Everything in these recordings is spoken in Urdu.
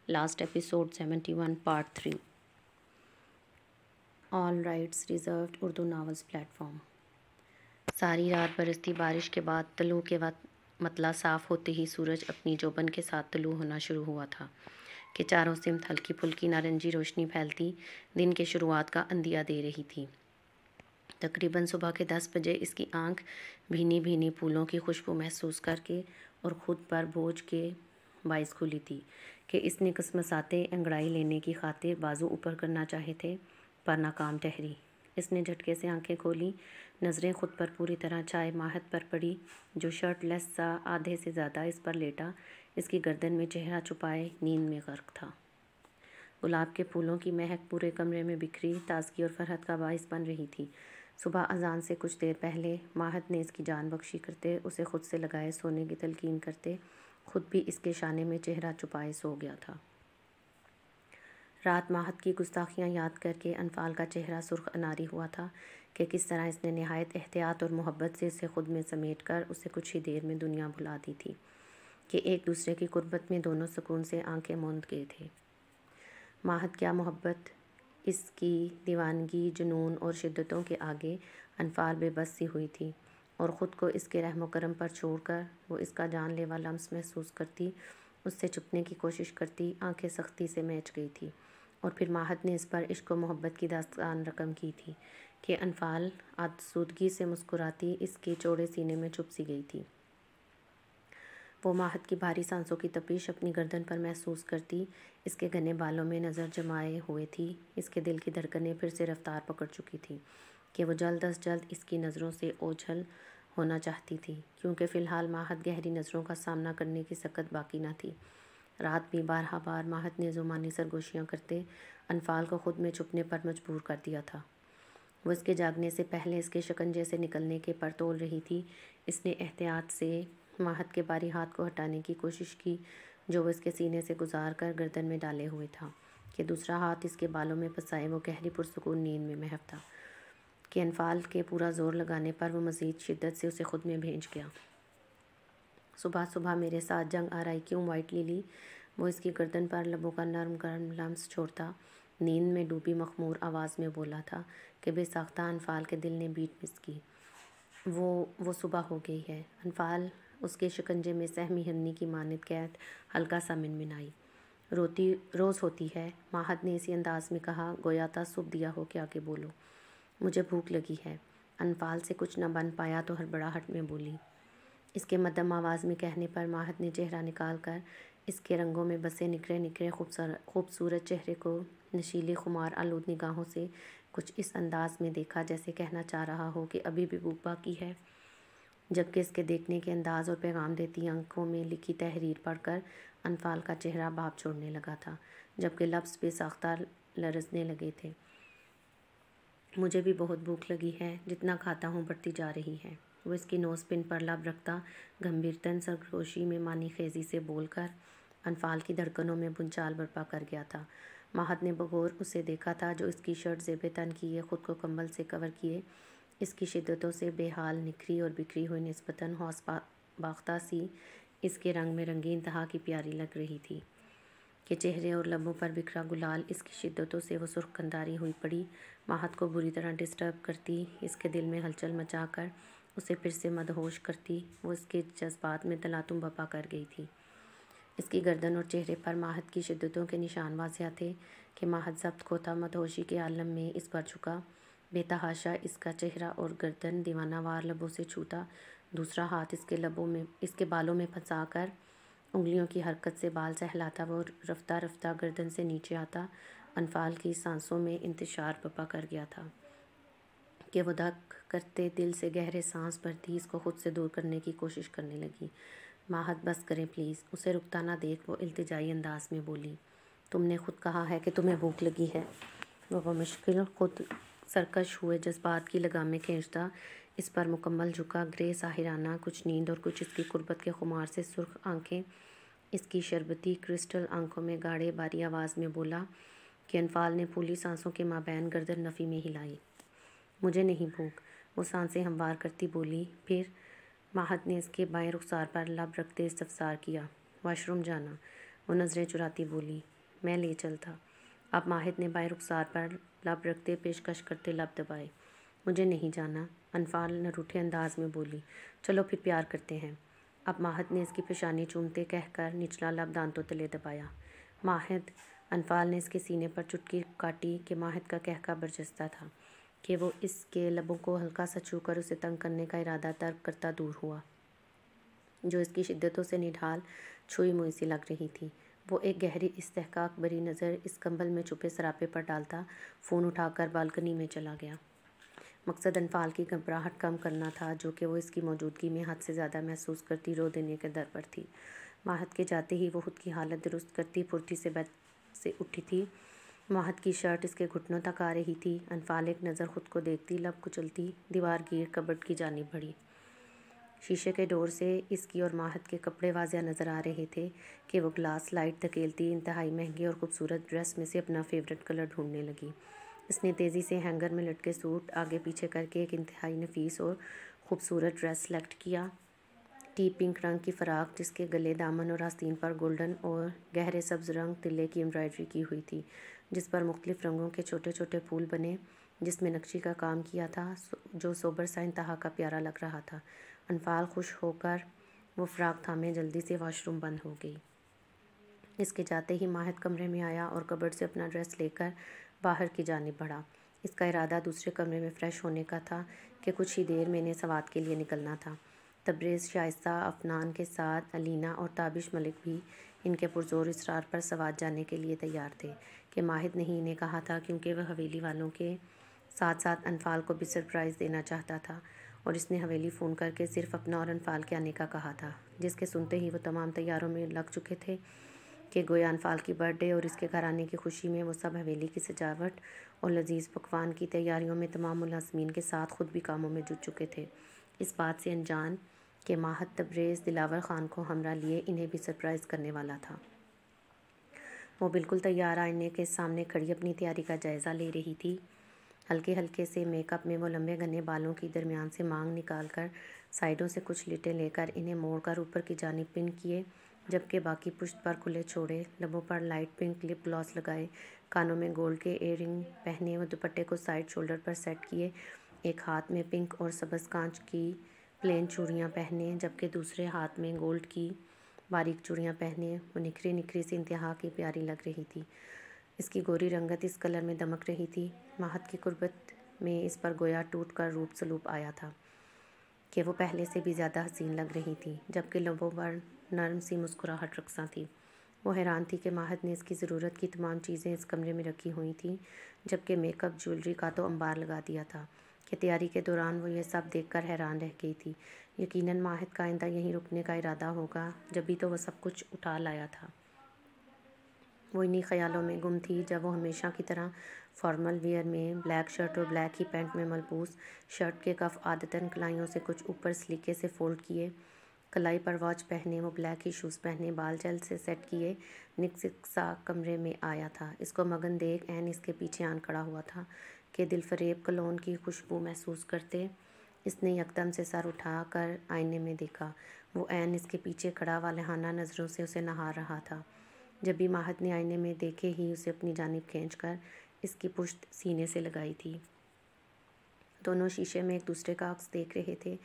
last episode 71 part 3. All rights reserved Urdu novels plate form. ساری رات برستی بارش کے بعد طلوع کے وقت مطلع صاف ہوتے ہی سورج اپنی جوبن کے ساتھ طلوع ہونا شروع ہوا تھا کہ چاروں سمت ہلکی پھلکی نارنجی روشنی پھیلتی دن کے شروعات کا اندیا دے رہی تھی. تقریباً صبح کے 10 بجے اس کی آنکھ بھینی بھینی پھولوں کی خوشبو محسوس کر کے اور خود پر بوجھ کے باعث کھلی تھی کہ اس نے کسمساتے انگڑائی لینے کی خاطر بازو اوپر کرنا چاہے تھے پر ناکام ٹھہری. اس نے جھٹکے سے آنکھیں کھولی. نظریں خود پر پوری طرح چائے ماہد پر پڑی جو شرٹ لیس سا آدھے سے زیادہ اس پر لیٹا اس کی گردن میں چہرہ چھپائے نیند میں غرق تھا. گلاب کے پھولوں کی مہک پورے کمرے میں بکھری تازگی اور فرحت کا باعث بن رہی تھی. صبح اذان سے کچھ دیر پہلے ماہد نے اس کی جان بخشی کرتے اسے خود سے لگائے سونے کی تلقین کرتے خود بھی اس کے شانے میں چہرہ چھپائے سو گیا تھا. رات ماہد کی گستاخیاں یاد کر کے انفال کا چہرہ سرخ اناری ہوا تھا کہ کس طرح اس نے نہایت احتیاط اور محبت سے اسے خود میں سمیٹ کر اسے کچھ ہی دیر میں دنیا بھلا دی تھی کہ ایک دوسرے کی قربت میں دونوں سکون سے آنکھیں موند گئے تھے. ماہد کیا محبت! اس کی دیوانگی جنون اور شدتوں کے آگے انفال بے بس سی ہوئی تھی اور خود کو اس کے رحم و کرم پر چھوڑ کر وہ اس کا جان لیوا لمس محسوس کرتی اس سے چھپنے کی کوشش کرتی آنکھیں سختی سے میچ گئی تھی. اور پھر ماہد نے اس پر عشق و محبت کی داستان رقم کی تھی کہ انفال آسودگی سے مسکراتی اس کے چوڑے سینے میں چھپ سی گئی تھی. وہ ماہد کی بھاری سانسوں کی تپش اپنی گردن پر محسوس کرتی اس کے گھنے بالوں میں نظر جمائے ہوئے تھی. اس کے دل کی دھڑکنیں پھر سے رفتار پکڑ چکی تھی کہ وہ جلد از جلد اس کی نظروں سے اوجھل ہونا چاہتی تھی کیونکہ فی الحال ماہد گہری نظروں کا سامنا کرنے کی سکت باقی نہ تھی. رات بھی بارہا بار ماہد نے زمانی سرگوشیاں کرتے انفال کو خود میں چھپنے پر مجبور کر دیا تھا. وہ اس کے جاگنے سے پہلے اس کے شکنجے سے نکلنے کے پر تول رہی تھی. اس نے احتیاط سے ماہد کے باری ہاتھ کو ہٹانے کی کوشش کی جو وہ اس کے سینے سے گزار کر گردن میں ڈالے ہوئے تھا کہ دوسرا ہاتھ اس کے بالوں میں پھنسائے وہ گہری پرسکون نیند میں محو تھا کہ انفال کے پورا زور لگانے پر وہ مزید شدت سے اسے خود میں بھینچ گیا. صبح صبح میرے ساتھ جنگ آرائی کیوں وائٹ لیلی؟ وہ اس کی گردن پر لبوں کا نرم گرم لمس چھوڑتا نیند میں ڈوبی مخمور آواز میں بولا تھا کہ بے ساختہ انفال کے دل نے بیٹ مس کی. وہ صبح ہو گئی ہے. انفال اس کے شکنجے میں سہمی ہرنی کی مانند قید ہلکا سا منمنائی. روز ہوتی ہے. ماہد نے اسی انداز میں کہا گویا تھا صبح دیا ہو کہ آگے بولو. مجھے بھوک لگی ہے. انفال سے کچھ نہ بن پایا تو ہڑبڑاہٹ میں بولی. اس کے مدھم آواز میں کہنے پر ماہد نے چہرہ نکال کر اس کے رنگوں میں بسے نکھرے نکھرے خوبصورت چہرے کو نشیلی خمار آلود نگاہوں سے کچھ اس انداز میں دیکھا جیسے کہنا چاہ رہا ہو کہ ابھی بھی بھوک باقی ہے. جبکہ اس کے دیکھنے کے انداز اور پیغام دیتی آنکھوں میں لکھی تحریر پڑھ کر انفال کا چہرہ بھاپ چھوڑنے لگا تھا جبکہ لفظ بے ساختہ لرزنے لگے تھے. مجھے بھی بہت بھوک لگی ہے. جتنا کھاتا ہوں بڑھتی جا رہی ہے. وہ اس کی نوز پن پر لب رکھتا گمبھیرتن سرگوشی میں معنی خیزی سے بول کر انفال کی دھڑکنوں میں بنچال برپا کر گیا تھا. ماہد نے بغور اسے دیکھا تھا جو اس کی شرٹ زیب تن کیے خود کو کمبل سے کور کیے اس کی شدتوں سے بے حال نکھری اور بکھری ہوئی نسبتاً حوص باختہ سی اس کے رنگ میں رنگی انتہا کی پیاری لگ رہی تھی کہ چہرے اور لبوں پر بکھرا گلال اس کی شدتوں سے وہ سرخ قنداری ہوئی پڑی ماہد کو بری طرح ڈسٹرب کرتی اس کے دل میں ہلچل مچا کر اسے پھر سے مدہوش کرتی. وہ اس کے جذبات میں تلاطم برپا کر گئی تھی. اس کی گردن اور چہرے پر ماہد کی شدتوں کے نشان واضح تھے کہ ماہد ضبط کھوتا مدہوشی کے عالم میں اس پر جھکا بے تحاشا اس کا چہرہ اور گردن دیوانہ وار لبوں سے چھوتا دوسرا ہاتھ اس کے بالوں میں پھنسا کر انگلیوں کی حرکت سے بال سہلاتا وہ رفتہ رفتہ گردن سے نیچے آتا. انفال کی سانسوں میں انتشار برپا کر گیا تھا کہ وہ دھک کرتے دل سے گہرے سانس بھرتی اس کو خود سے دور کرنے کی کوشش کرنے لگی. ماہد بس کریں پلیز. اسے رکتا نہ دیکھ وہ التجائی انداز میں بولی. تم نے خود کہا ہے کہ تمہیں بھوک لگی ہے. وہ مشکل خود سرکش ہوئے جذبات کی لگامیں کھینچتا اس پر مکمل جھکا گرے ساحرانہ کچھ نیند اور کچھ اس کی قربت کے خمار سے سرخ آنکھیں اس کی شربتی کرسٹل آنکھوں میں گاڑھے باری آواز میں بولا کہ انفال نے پھولی سانسوں کے مابین گردن نفی میں ہلائی. مجھے نہیں بھوک. وہ سانسیں ہموار کرتی بولی. پھر ماہد نے اس کے بائیں رخسار پر لب رکھتے استفسار کیا. واش روم جانا. وہ نظریں چراتی بولی. میں لے چلتا۔ اب ماہد نے بائیں رخسار پر لب رکھتے پیشکش کرتے لب دبائے۔ مجھے نہیں جانا، انفال نے روٹھے انداز میں بولی۔ چلو پھر پیار کرتے ہیں۔ اب ماہد نے اس کی پیشانی چومتے کہہ کر نچلا لب دانتوں تلے دبایا۔ ماہد، انفال نے اس کے سینے پر چٹکی کاٹی کہ ماہد کا کہکا برجستہ تھا کہ وہ اس کے لبوں کو ہلکا سا چھو کر اسے تنگ کرنے کا ارادہ ترک کرتا دور ہوا، جو اس کی شدتوں سے نڈھال چھوئی موئی سی لگ رہی تھی۔ وہ ایک گہری استحقاق بھری نظر اس کمبل میں چھپے سراپے پر ڈالتا فون اٹھا کر بالکنی میں چلا گیا۔ مقصد انفال کی گھبراہٹ کم کرنا تھا، جو کہ وہ اس کی موجودگی میں حد سے زیادہ محسوس کرتی رو دینے کے در پر تھی۔ ماہد کے جاتے ہی وہ خود کی حالت درست کرتی پھرتی سے بیٹھ سے اٹھی تھی۔ ماہد کی شرٹ اس کے گھٹنوں تک آ رہی تھی۔ انفال ایک نظر خود کو دیکھتی لب کچلتی دیوار گیر کبرڈ کی جانب بڑھی۔ شیشے کے ڈور سے اس کی اور ماہد کے کپڑے واضح نظر آ رہے تھے کہ وہ گلاس لائٹ دھکیلتی انتہائی مہنگی اور خوبصورت ڈریس میں سے اپنا فیورٹ کلر ڈھونڈنے لگی۔ اس نے تیزی سے ہینگر میں لٹکے سوٹ آگے پیچھے کر کے ایک انتہائی نفیس اور خوبصورت ڈریس سلیکٹ کیا۔ ٹی پنک رنگ کی فراق جس کے گلے، دامن اور آستین پر گولڈن اور گہرے سبز رنگ تلے کی امبرائڈری کی ہوئی تھی، جس پر مختلف رنگوں کے چھوٹے چھوٹے پھول بنے، جس میں نقشی کا کام کیا تھا، جو سوبر سا انتہا کا پیارا لگ رہا تھا۔ انفال خوش ہو کر وہ فراق تھامے جلدی سے واش روم بند ہو گئی۔ اس کے جاتے ہی ماہد کمرے میں آیا اور کبرڈ سے اپنا ڈریس لے کر باہر کی جانب بڑھا۔ اس کا ارادہ دوسرے کمرے میں فریش ہونے کا تھا کہ کچھ ہی دیر میں انہیں سوات کے لیے نکلنا تھا۔ تبریز، شائستہ، افنان کے ساتھ علینا اور تابش ملک بھی ان کے پرزور اصرار پر سوات جانے کے لیے تیار تھے کہ ماہد نے ہی انہیں کہا تھا، کیونکہ وہ حویلی والوں کے ساتھ ساتھ انفال کو بھی سرپرائز دینا چاہتا تھا، اور اس نے حویلی فون کر کے صرف اپنا اور انفال کے آنے کا کہا تھا، جس کے سنتے ہی وہ تمام تیاروں میں لگ چکے تھے کہ گویا انفال کی برتھ ڈے اور اس کے گھر آنے کی خوشی میں وہ سب حویلی کی سجاوٹ اور لذیذ پکوان کی تیاریوں میں تمام ملازمین کے ساتھ خود بھی کاموں میں جٹ چکے تھے، اس بات سے انجان کہ ماہد تبریز دلاور خان کو ہمراہ لیے انہیں بھی سرپرائز کرنے والا تھا۔ وہ بالکل تیار آئینے کے سامنے کھڑی اپنی تیاری کا جائزہ لے رہی تھی۔ ہلکے ہلکے سے میک اپ میں وہ لمبے گھنے بالوں کی درمیان سے مانگ نکال کر سائیڈوں سے کچھ لٹیں لے کر انہیں موڑ کر اوپر کی جانب پن کیے، جبکہ باقی پشت پر کھلے چھوڑے، لبوں پر لائٹ پنک لپ گلاس لگائے، کانوں میں گولڈ کے ایئر رنگ پہنے وہ دوپٹے کو سائڈ شولڈر پر سیٹ کیے، ایک ہاتھ میں پنک اور سبز کانچ کی پلین چوڑیاں پہنے، جبکہ دوسرے ہاتھ میں گولڈ کی باریک چوڑیاں پہنے، وہ نکھری نکھری سی انتہا کی پیاری لگ رہی تھی۔ اس کی گوری رنگت اس کلر میں دمک رہی تھی، ماہد کی قربت میں اس پر گویا ٹوٹ کر روپ سلوپ آیا تھا کہ وہ پہلے سے بھی زیادہ حسین لگ رہی تھی، جبکہ لبوں پر نرم سی مسکراہٹ رقصاں تھی۔ وہ حیران تھی کہ ماہد نے اس کی ضرورت کی تمام چیزیں اس کمرے میں رکھی ہوئی تھیں، جبکہ میک اپ جیولری کا تو انبار لگا دیا تھا، کہ تیاری کے دوران وہ یہ سب دیکھ کر حیران رہ گئی تھی۔ یقیناً ماہد کا آئندہ یہیں رکنے کا ارادہ ہوگا، جبھی تو وہ سب کچھ اٹھا لایا تھا۔ وہ انہی خیالوں میں گم تھی جب وہ ہمیشہ کی طرح فارمل ویئر میں بلیک شرٹ اور بلیک ہی پینٹ میں ملبوس، شرٹ کے کف عادتاً کلائیوں سے کچھ اوپر سلیقے سے فولڈ کیے، کلائی پر واچ پہنے، وہ بلیک ہی شوز پہنے، بال جیل سے سیٹ کیے نک سا کمرے میں آیا تھا۔ اس کو مگن دیکھ عین اس کے پیچھے آن کھڑا ہوا تھا کہ دل فریب کولون کی خوشبو محسوس کرتے اس نے یکدم سے سر اٹھا کر آئینے میں دیکھا۔ وہ عین اس کے پیچھے کھڑا والہانہ نظروں سے اسے نہار رہا تھا۔ جب بھی ماہد نے آئینے میں دیکھے ہی اسے اپنی جانب کھینچ کر اس کی پشت سینے سے لگائی تھی۔ دونوں شیشے میں ایک دوسرے کا عکس دیکھ رہے تھے،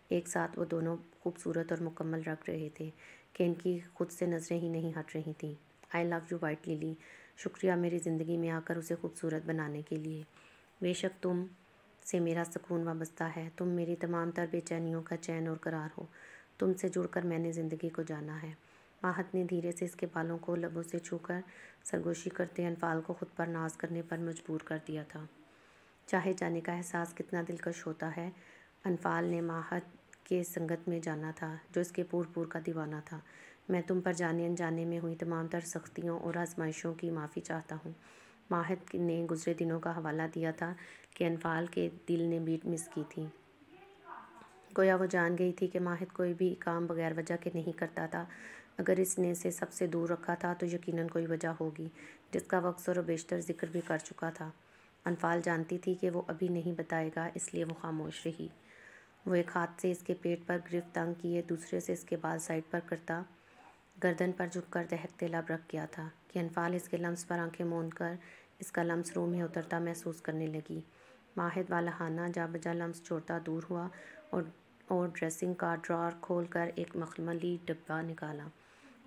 ایک ساتھ وہ دونوں خوبصورت اور مکمل لگ رہے تھے کہ ان کی خود سے نظریں ہی نہیں ہٹ رہی تھیں۔ آئی لو یو وائٹ للی، شکریہ میری زندگی میں آ کر اسے خوبصورت بنانے کے لیے۔ بے شک تم سے میرا سکون وابستہ ہے، تم میری تمام تر بے چینیوں کا چین اور قرار ہو، تم سے جڑ کر میں نے زندگی کو جانا ہے۔ ماہد نے دھیرے سے اس کے بالوں کو لبوں سے چھو کر سرگوشی کرتے انفال کو خود پر ناز کرنے پر مجبور کر دیا تھا۔ چاہے جانے کا احساس کتنا دلکش ہوتا ہے، انفال نے ماہد کے سنگت میں جانا تھا جو اس کے پور پور کا دیوانہ تھا۔ میں تم پر جانے انجانے میں ہوئی تمام تر سختیوں اور آزمائشوں کی معافی چاہتا ہوں۔ ماہد نے گزرے دنوں کا حوالہ دیا تھا کہ انفال کے دل نے بیٹ مس کی تھی۔ گویا وہ جان گئی تھی کہ ماہد کوئی بھی کام بغیر وجہ کے نہیں کرتا تھا۔ اگر اس نے اسے سب سے دور رکھا تھا تو یقیناً کوئی وجہ ہوگی، جس کا وہ اکثر و بیشتر ذکر بھی کر چکا تھا۔ انفال جانتی تھی کہ وہ ابھی نہیں بتائے گا، اس لیے وہ خاموش رہی۔ وہ ایک ہاتھ سے اس کے پیٹ پر گرفت تنگ کیے، دوسرے سے اس کے بال سائڈ پر کرتا گردن پر جھک کر دہکتے لب رکھ گیا تھا کہ انفال اس کے لمس پر آنکھیں موند کر اس کا لمس روح میں اترتا محسوس کرنے لگی۔ ماہد والہانہ جا بجا لمس چھوڑتا دور ہوا اور ڈریسنگ کا ڈرار کھول کر ایک مخملی ڈبہ نکالا۔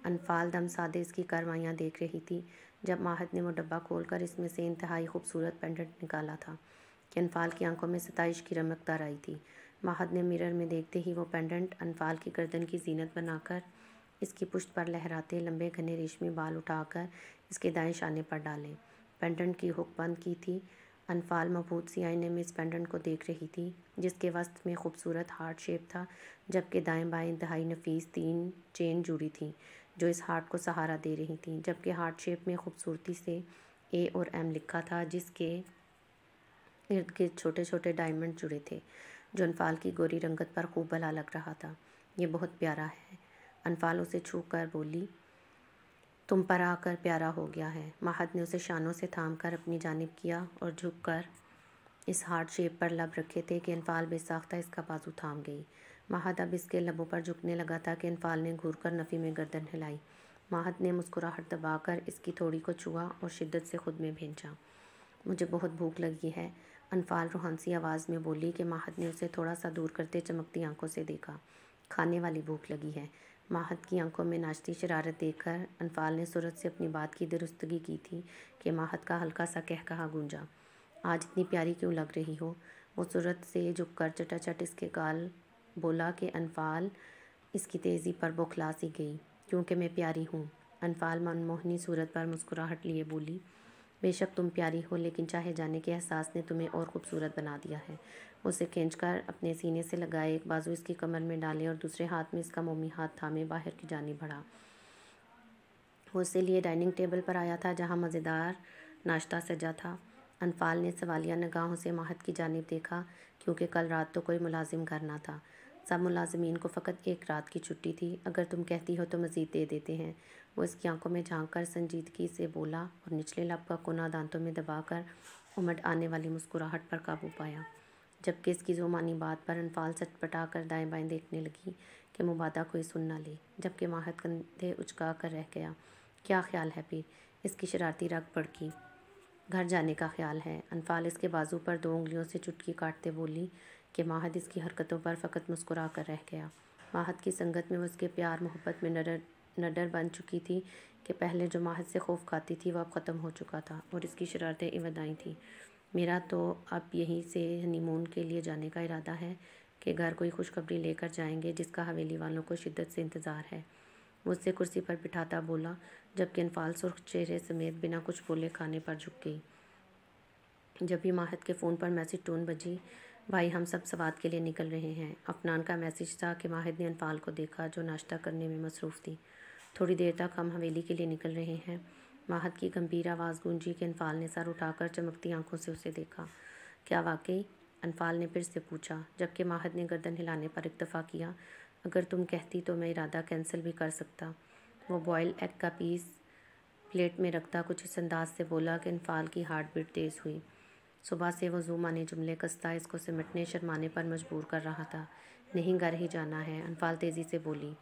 انفال دم سادے اس کی کارروائیاں دیکھ رہی تھی جب ماہد نے وہ ڈبہ کھول کر اس میں سے انتہائی خوبصورت پینڈنٹ نکالا تھا کہ انفال کی آنکھوں میں ستائش کی رمق تار آئی تھی۔ ماہد نے مرر میں دیکھتے ہی وہ پینڈنٹ انفال کی گردن کی زینت بنا کر اس کی پشت پر لہراتے لمبے گھنے ریشمی بال اٹھا کر اس کے دائیں شانے پر ڈالے۔ پینڈنٹ کی ہک بند کی تھی۔ انفال مبہوت سی آئینے میں اس پینڈنٹ کو دیکھ رہی تھی جس کے وسط میں خوبصورت ہارٹ شیپ تھا، جبکہ دائیں بائیں انتہائی نفیس 3 چین جڑی تھیں جو اس ہارٹ کو سہارا دے رہی تھیں، جبکہ ہارٹ شیپ میں خوبصورتی سے اے اور ایم لکھا تھا جس کے ارد گرد چھوٹے چھوٹے ڈائمنڈ جڑے تھے جو انفال کی گوری رنگت پر خوب بھلا لگ رہا تھا۔ یہ بہت پیارا ہے، انفال اسے چھو کر بولی۔ تم پر آ کر پیارا ہو گیا ہے۔ ماہد نے اسے شانوں سے تھام کر اپنی جانب کیا اور جھک کر اس ہارٹ شیپ پر لب رکھے تھے کہ انفال بے ساختہ اس کا بازو تھام گئی۔ ماہد اب اس کے لبوں پر جھکنے لگا تھا کہ انفال نے گھور کر نفی میں گردن ہلائی۔ ماہد نے مسکراہٹ دبا کر اس کی تھوڑی کو چھوا اور شدت سے خود میں بھینچا۔ مجھے بہت بھوک لگی ہے، انفال روحانسی آواز میں بولی کہ ماہد نے اسے تھوڑا سا دور کرتے چمکتی آنکھوں سے دیکھا۔ کھانے والی بھوک لگی ہے۔ ماہد کی آنکھوں میں ناچتی شرارت دیکھ کر انفال نے سرعت سے اپنی بات کی درستگی کی تھی کہ ماہد کا ہلکا سا قہقہا گونجا۔ آج اتنی پیاری کیوں لگ رہی ہو؟ وہ سرعت سے جھک کر چٹا چٹ اس کے گال بولا کہ انفال اس کی تیزی پر بوکھلا سی گئی۔ کیونکہ میں پیاری ہوں، انفال منموہنی صورت پر مسکراہٹ لیے بولی۔ بے شک تم پیاری ہو، لیکن چاہے جانے کے احساس نے تمہیں اور خوبصورت بنا دیا ہے۔ وہ اسے کھینچ کر اپنے سینے سے لگائے ایک بازو اس کی کمر میں ڈالے اور دوسرے ہاتھ میں اس کا مومی ہاتھ تھامے باہر کی جانب بڑھا۔ وہ اسے لیے ڈائننگ ٹیبل پر آیا تھا جہاں مزیدار ناشتہ سجا تھا۔ انفال نے سوالیہ نگاہوں سے ماہد کی جانب دیکھا کیونکہ کل رات تو کوئی ملازم گھر نہ تھا۔ سب ملازمین کو فقط ایک رات کی چھٹی تھی۔ اگر تم کہتی ہو تو مزید دے دیتے ہیں، وہ اس کی آنکھوں میں جھانک کر سنجیدگی سے بولا اور نچلے لب کا کونا دانتوں میں دبا کر امڈ آنے والی مسکراہٹ پر قابو پایا، جبکہ اس کی ذومانی بات پر انفال سٹ پٹا کر دائیں بائیں دیکھنے لگی کہ مبادا کوئی سن نہ لے، جبکہ ماہد کندھے اچکا کر رہ گیا۔ کیا خیال ہے پھر؟ اس کی شرارتی رگ بھڑکی۔ گھر جانے کا خیال ہے، انفال اس کے بازو پر 2 انگلیوں سے چٹکی کاٹتے بولی کہ ماہد اس کی حرکتوں پر فقط مسکرا کر رہ گیا۔ ماہد کی سنگت میں وہ اس کے پیار محبت میں نڈر بن چکی تھی کہ پہلے جو ماہد سے خوف کھاتی تھی وہ اب ختم ہو چکا تھا اور اس کی شرارتیں عوض آئی تھیں۔ میرا تو اب یہیں سے ہنی مون کے لیے جانے کا ارادہ ہے کہ گھر کوئی خوشخبری لے کر جائیں گے جس کا حویلی والوں کو شدت سے انتظار ہے، وہ اسے کرسی پر بٹھاتا بولا، جبکہ انفال سرخ چہرے سمیت بنا کچھ بولے کھانے پر جھک گئی۔ جب بھی ماہد کے فون پر میسج ٹون بجی، بھائی ہم سب سوات کے لیے نکل رہے ہیں، افنان کا میسج تھا کہ ماہد نے انفال کو دیکھا جو ناشتہ کرنے میں مصروف تھی۔ تھوڑی دیر تک ہم حویلی کے لیے نکل رہے ہیں۔ ماہد کی گمبھیر آواز گونجی کہ انفال نے سر اٹھا کر چمکتی آنکھوں سے اسے دیکھا۔ کیا واقعی؟ انفال نے پھر سے پوچھا، جبکہ ماہد نے گردن ہلانے پر اکتفا کیا۔ اگر تم کہتی تو میں ارادہ کینسل بھی کر سکتا۔ وہ بوائل ایگ کا پیس پلیٹ میں رکھتا کچھ اس انداز سے بولا کہ انفال کی ہارٹ بیٹ تیز ہوئی۔ صبح سے وہ زو مانے جملے کستا اس کو سمٹنے شرمانے پر مجبور کر رہا تھا۔ نہیں گھر ہی جانا ہے، انفال تیزی سے بولی۔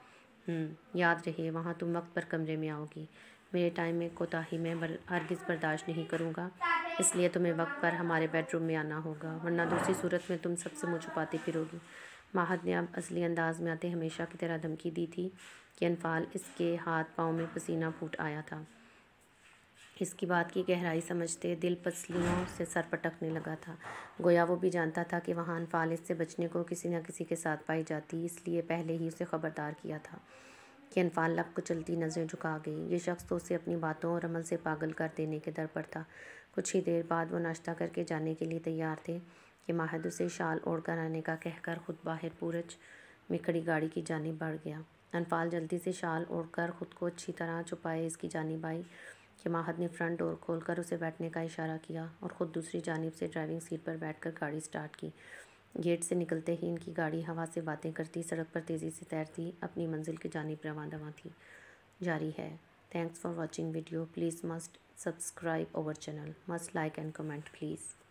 یاد رہے وہاں تم وقت پر کمرے میں آؤ گی۔ میرے ٹائم میں کوتاہی میں ہرگز برداشت نہیں کروں گا، اس لیے تمہیں وقت پر ہمارے بیڈ روم میں آنا ہوگا، ورنہ دوسری صورت میں تم سب سے منہ چھپاتی پھرو گی۔ ماہد نے اب اصلی انداز میں آتے ہمیشہ کی طرح دھمکی دی تھی کہ انفال اس کے ہاتھ پاؤں میں پسینہ پھوٹ آیا تھا۔ اس کی بات کی گہرائی سمجھتے دل پسلیوں سے سر پٹکنے لگا تھا، گویا وہ بھی جانتا تھا کہ وہاں انفال اس سے بچنے کو کسی نہ کسی کے ساتھ پائی جاتی، اس لیے پہلے ہی اسے خبردار کیا تھا کہ انفال لب کچلتی نظریں جھکا گئی۔ یہ شخص تو اسے اپنی باتوں اور عمل سے پاگل کر دینے کے در پر تھا۔ کچھ ہی دیر بعد وہ ناشتہ کر کے جانے کے لیے تیار تھے کہ ماہد اسے شال اوڑھ کر آنے کا کہہ کر خود باہر پورچ میں کھڑی گاڑی کی جانب بڑھ گیا۔ انفال جلدی سے شال اوڑھ کر خود کو اچھی طرح چھپائے اس کی جانب آئی کہ ماہد نے فرنٹ ڈور کھول کر اسے بیٹھنے کا اشارہ کیا اور خود دوسری جانب سے ڈرائیونگ سیٹ پر بیٹھ کر گاڑی سٹارٹ کی۔ گیٹ سے نکلتے ہی ان کی گاڑی ہوا سے باتیں کرتی سڑک پر تیزی سے تیرتی اپنی منزل کی جانب رواں دواں تھی۔ جاری ہے۔ Thanks for watching video, please must subscribe our channel, must like and comment please.